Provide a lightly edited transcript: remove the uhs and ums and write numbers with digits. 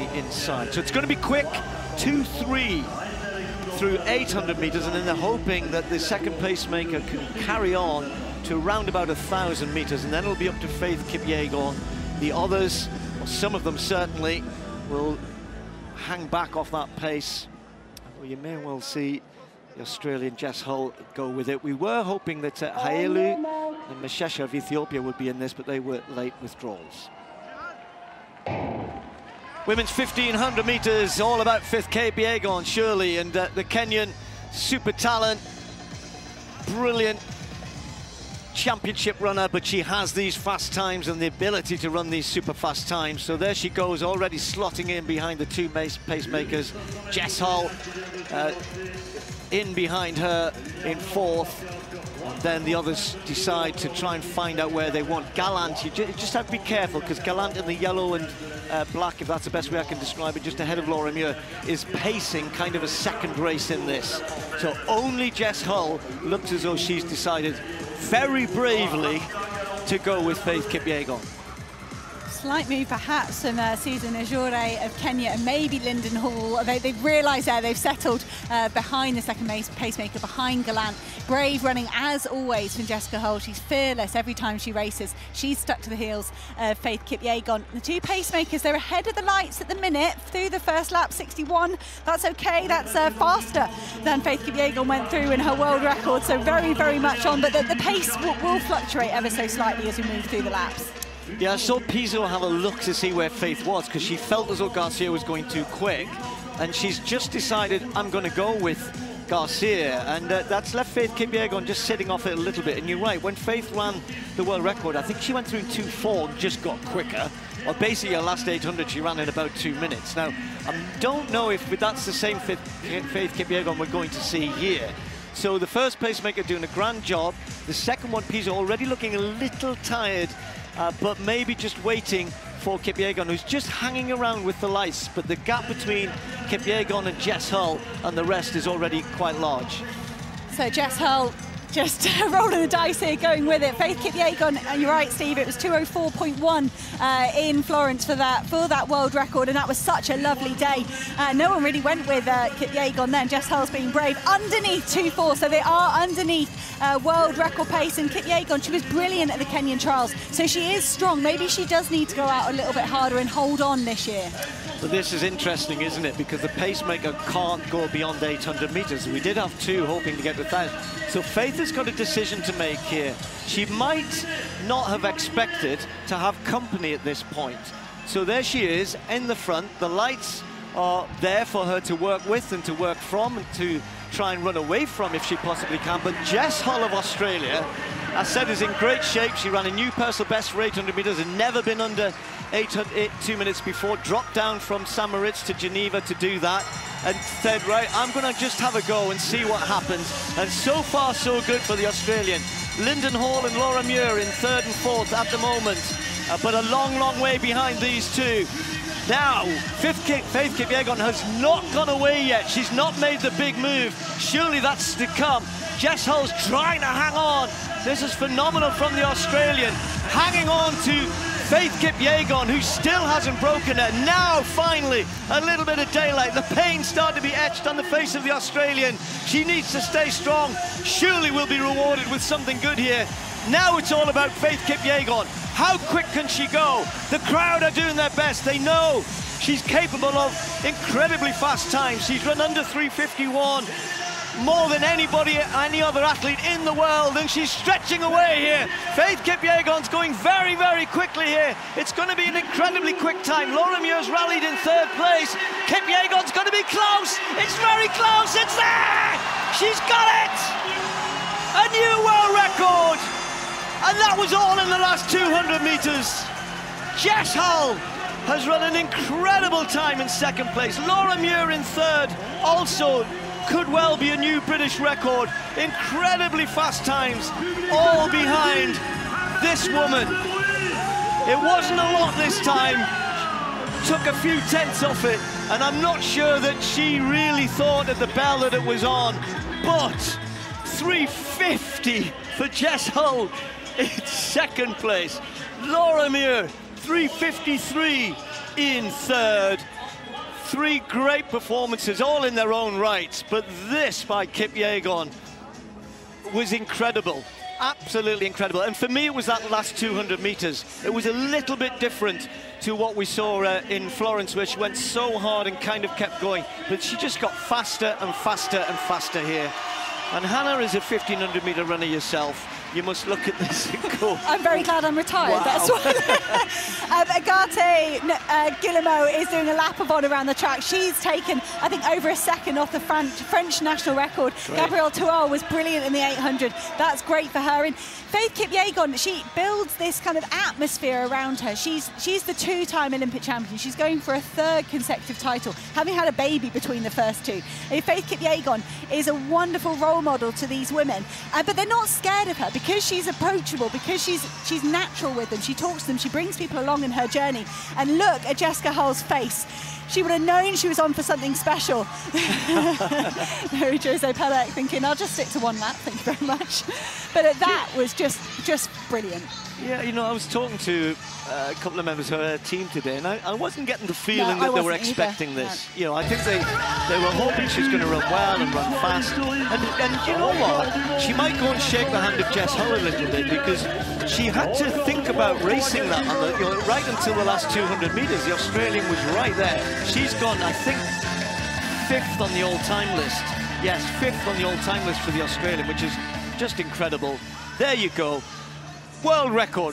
the inside. So it's going to be quick, 2-3 through 800 meters, and then they're hoping that the second pacemaker can carry on to around about 1,000 meters, and then it'll be up to Faith Kipyegon. The others, or some of them certainly, will hang back off that pace. Well, you may well see the Australian Jess Hull go with it. We were hoping that HAELY and Meshesha of Ethiopia would be in this, but they were late withdrawals. Women's 1,500 meters, all about Faith Kipyegon, surely, and the Kenyan super talent, brilliant championship runner, but she has these fast times and the ability to run these super fast times. So there she goes, already slotting in behind the two pacemakers. Jess Hull in behind her in fourth. And then the others decide to try and find out where they want. Gallant, you just have to be careful, because Gallant in the yellow and black, if that's the best way I can describe it, just ahead of Laura MUIR, is pacing kind of a second race in this. So only Jess Hull looks as though she's decided very bravely to go with Faith Kipyegon. Slight move perhaps from Susan EJORE of Kenya and maybe Linden Hall. They've realised there, they've settled behind the second pacemaker, behind Gallant. Brave running as always from Jessica Hull. She's fearless every time she races. She's stuck to the heels of Faith Kipyegon. The two pacemakers, they're ahead of the lights at the minute through the first lap, 61. That's okay, that's faster than Faith Kipyegon went through in her world record, so very, very much on. But the pace will fluctuate ever so slightly as we move through the laps. Yeah, I saw Pizzo have a look to see where Faith was, because she felt as though Garcia was going too quick, and she's just decided, I'm going to go with Garcia, and that's left Faith Kipyegon just sitting off it a little bit. And you're right, when Faith ran the world record, I think she went through 2:4 and just got quicker. Or basically her last 800 she ran in about 2 minutes. Now, I don't know if that's the same Faith Kipyegon we're going to see here. So the first pacemaker doing a grand job, the second one, Pizzo, already looking a little tired, but maybe just waiting for Kipyegon, who's just hanging around with the lights. But the gap between Kipyegon and Jess Hull and the rest is already quite large. So Jess Hull just rolling the dice here, going with it. Faith Kipyegon, and you're right, Steve, it was 2:04.1 in Florence for that world record, and that was such a lovely day. No one really went with Kipyegon then. Jess Hull's being brave underneath 2:4, so they are underneath world record pace. And Kipyegon, she was brilliant at the Kenyan trials, so she is strong. Maybe she does need to go out a little bit harder and hold on this year. But this is interesting, isn't it? Because the pacemaker can't go beyond 800 meters. We did have two hoping to get to 1,000. So Faith has got a decision to make here. She might not have expected to have company at this point. So there she is in the front. The lights are there for her to work with and to work from and to try and run away from if she possibly can. But Jess Hull of Australia, I said, is in great shape. She ran a new personal best for 800 meters and never been under 2 minutes before. Dropped down from St. Moritz to Geneva to do that and said, right, I'm going to just have a go and see what happens. And so far, so good for the Australian. Linden Hall and Laura MUIR in third and fourth at the moment, but a long, long way behind these two. Now, Faith Kipyegon has not gone away yet. She's not made the big move. Surely that's to come. Jess Hull's trying to hang on. This is phenomenal from the Australian. Hanging on to Faith Kipyegon, who still hasn't broken it. Now, finally, a little bit of daylight. The pain started to be etched on the face of the Australian. She needs to stay strong. Surely we'll be rewarded with something good here. Now it's all about Faith Kipyegon. How quick can she go? The crowd are doing their best. They know she's capable of incredibly fast times. She's run under 3:51. More than anybody, any other athlete in the world, and she's stretching away here. Faith Kipyegon's going very, very quickly here. It's going to be an incredibly quick time. Laura MUIR's rallied in third place. Kipyegon's going to be close. It's very close. It's there. She's got it. A new world record. And that was all in the last 200 meters. Jess Hull has run an incredible time in second place. Laura MUIR in third, also could well be a new British record. Incredibly fast times, all behind this woman. It wasn't a lot this time, took a few tenths off it, and I'm not sure that she really thought at the bell that it was on, but 3:50 for Jess Hull in second place. Laura MUIR, 3:53. in third. 3 great performances, all in their own right, but this by Kipyegon was incredible, absolutely incredible. And for me, it was that last 200 meters. It was a little bit different to what we saw in Florence, where she went so hard and kind of kept going, but she just got faster and faster and faster here. And Hannah is a 1500 meter runner yourself. You must look at this and go. I'm very glad I'm retired. Wow. That's why. Agathe Guillemot is doing a lap of honour around the track. She's taken, I think, over a second off the French national record. Great. Gabrielle Touard was brilliant in the 800. That's great for her. And Faith Kipyegon, she builds this kind of atmosphere around her. She's the 2-time Olympic champion. She's going for a 3rd consecutive title, having had a baby between the first 2. And Faith Kipyegon is a wonderful role model to these women, but they're not scared of her because she's approachable, because she's natural with them. She talks to them, she brings people along in her journey. And look at Jessica Hull's face. She would have known she was on for something special. Mary Jose Pelec thinking, I'll just stick to 1 lap, thank you very much. But that was just brilliant. Yeah, you know, I was talking to a couple of members of her team today, and I wasn't getting the feeling that they were expecting this. No. You know, I think they were hoping she was going to run well and run fast. And you know what? She might go and shake the hand of Jess Hull a little bit, because she had to think about racing that on the, you know, right until the last 200 meters. The Australian was right there. She's gone, I think, 5th on the all-time list. Yes, 5th on the all-time list for the Australian, which is just incredible. There you go. World record,